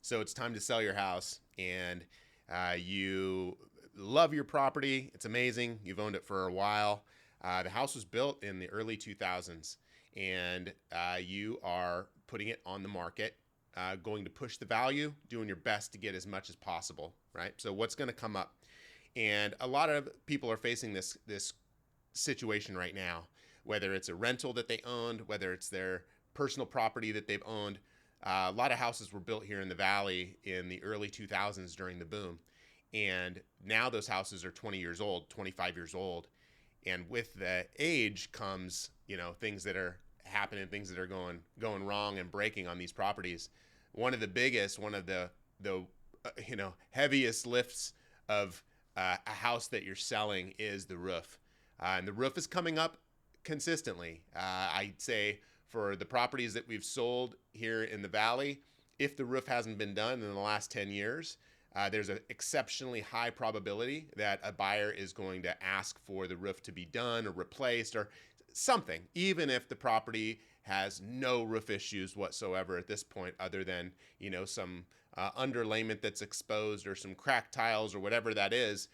So it's time to sell your house, and you love your property. It's amazing. You've owned it for a while. The house was built in the early 2000s, and you are putting it on the market, going to push the value, doing your best to get as much as possible, right? So what's going to come up? And a lot of people are facing this situation right now, whether it's a rental that they owned, whether it's their personal property that they've owned. A lot of houses were built here in the valley in the early 2000s during the boom, and now those houses are 20 years old, 25 years old, and with the age comes things that are happening, things that are going wrong and breaking on these properties. One of the heaviest lifts of a house that you're selling is the roof, and the roof is coming up consistently. I'd say for the properties that we've sold here in the valley, if the roof hasn't been done in the last 10 years, there's an exceptionally high probability that a buyer is going to ask for the roof to be done or replaced or something, even if the property has no roof issues whatsoever at this point, other than some underlayment that's exposed or some cracked tiles or whatever that is.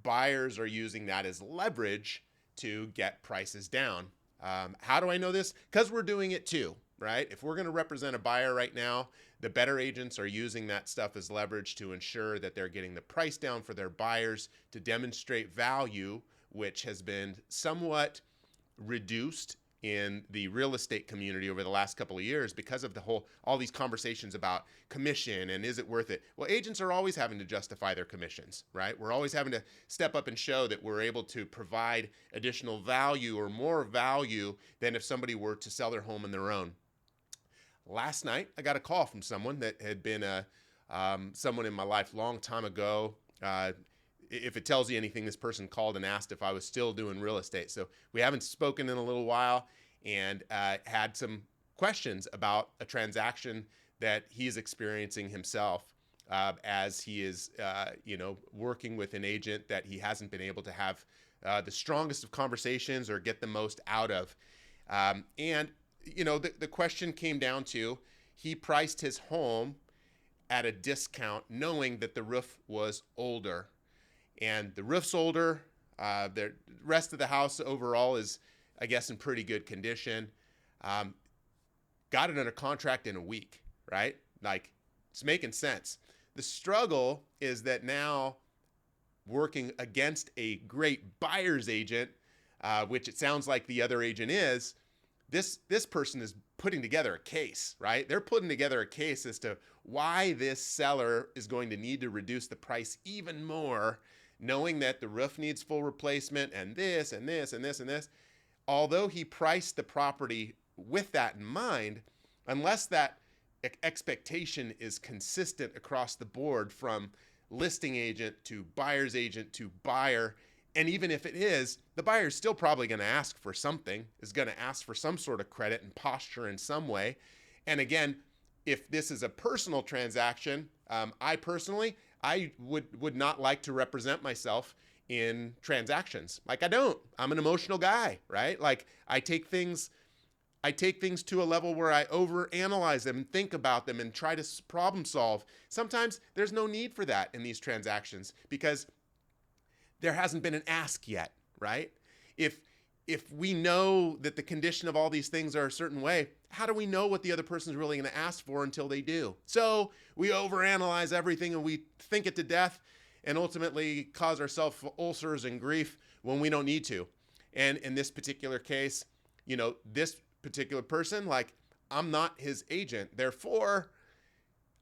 Buyers are using that as leverage to get prices down. How do I know this? Because we're doing it too, right? If we're going to represent a buyer right now, the better agents are using that stuff as leverage to ensure that they're getting the price down for their buyers to demonstrate value, which has been somewhat reduced in the real estate community over the last couple of years because of all these conversations about commission and is it worth it? Well, agents are always having to justify their commissions, right? We're always having to step up and show that we're able to provide additional value or more value than if somebody were to sell their home on their own. Last night, I got a call from someone that had been someone in my life long time ago. If it tells you anything, this person called and asked if I was still doing real estate. So we haven't spoken in a little while, and had some questions about a transaction that he's experiencing himself as he is, working with an agent that he hasn't been able to have the strongest of conversations or get the most out of. The question came down to, he priced his home at a discount knowing that the roof was older. And the roof's older. The rest of the house overall is, I guess, in pretty good condition. Got it under contract in a week, right? Like, it's making sense. The struggle is that now, working against a great buyer's agent, which it sounds like the other agent is, this person is putting together a case, right? They're putting together a case as to why this seller is going to need to reduce the price even more, knowing that the roof needs full replacement and this and this and this and this. Although he priced the property with that in mind, unless that expectation is consistent across the board from listing agent to buyer's agent to buyer, and even if it is, the buyer is still probably going to ask for something, is going to ask for some sort of credit and posture in some way. And again, if this is a personal transaction, I would not like to represent myself in transactions. Like, I don't. I'm an emotional guy, right? Like, I take things to a level where I overanalyze them and think about them and try to problem solve. Sometimes there's no need for that in these transactions because there hasn't been an ask yet, right? If we know that the condition of all these things are a certain way, how do we know what the other person's really going to ask for until they do? So we overanalyze everything and we think it to death and ultimately cause ourselves ulcers and grief when we don't need to. And in this particular case, this particular person, like, I'm not his agent. Therefore,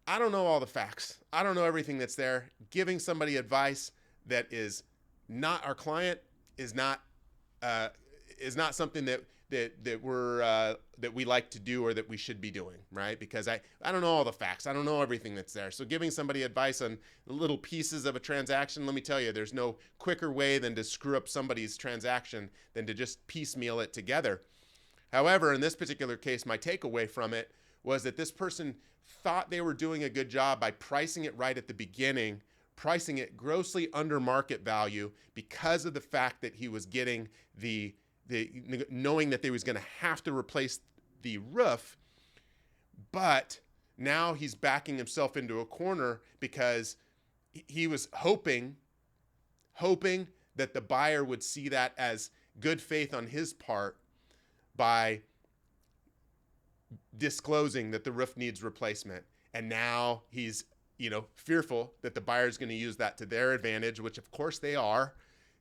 I don't know all the facts. I don't know everything that's there. Giving somebody advice that is not our client is not something that we like to do or that we should be doing, right? Because I don't know all the facts. I don't know everything that's there. So giving somebody advice on little pieces of a transaction, let me tell you, there's no quicker way than to screw up somebody's transaction than to just piecemeal it together. However, in this particular case, my takeaway from it was that this person thought they were doing a good job by pricing it right at the beginning, pricing it grossly under market value because of the fact that he was getting knowing that they was going to have to replace the roof. But now he's backing himself into a corner because he was hoping that the buyer would see that as good faith on his part by disclosing that the roof needs replacement. And now he's, fearful that the buyer's going to use that to their advantage, which of course they are,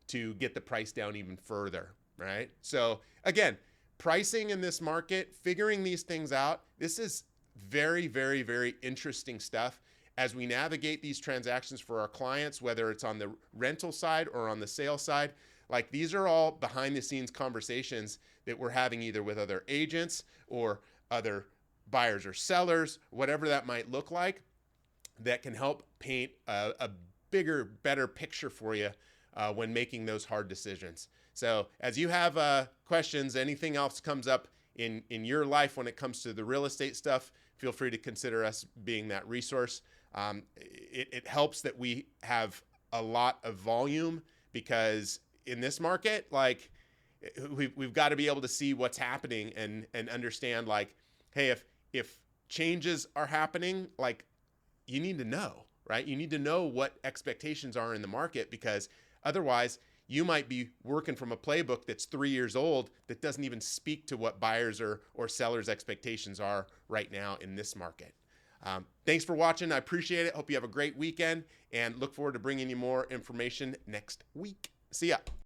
to get the price down even further, right? So again, pricing in this market, figuring these things out, this is very, very, very interesting stuff as we navigate these transactions for our clients, whether it's on the rental side or on the sale side. Like, these are all behind the scenes conversations that we're having either with other agents or other buyers or sellers, whatever that might look like, that can help paint a bigger, better picture for you when making those hard decisions. So as you have questions, anything else comes up in your life when it comes to the real estate stuff, feel free to consider us being that resource. It helps that we have a lot of volume, because in this market, like, we've got to be able to see what's happening and understand, like, hey, if changes are happening, like, you need to know, right? You need to know what expectations are in the market, because otherwise you might be working from a playbook that's 3 years old that doesn't even speak to what buyers or sellers' expectations are right now in this market. Thanks for watching. I appreciate it. Hope you have a great weekend, and look forward to bringing you more information next week. See ya.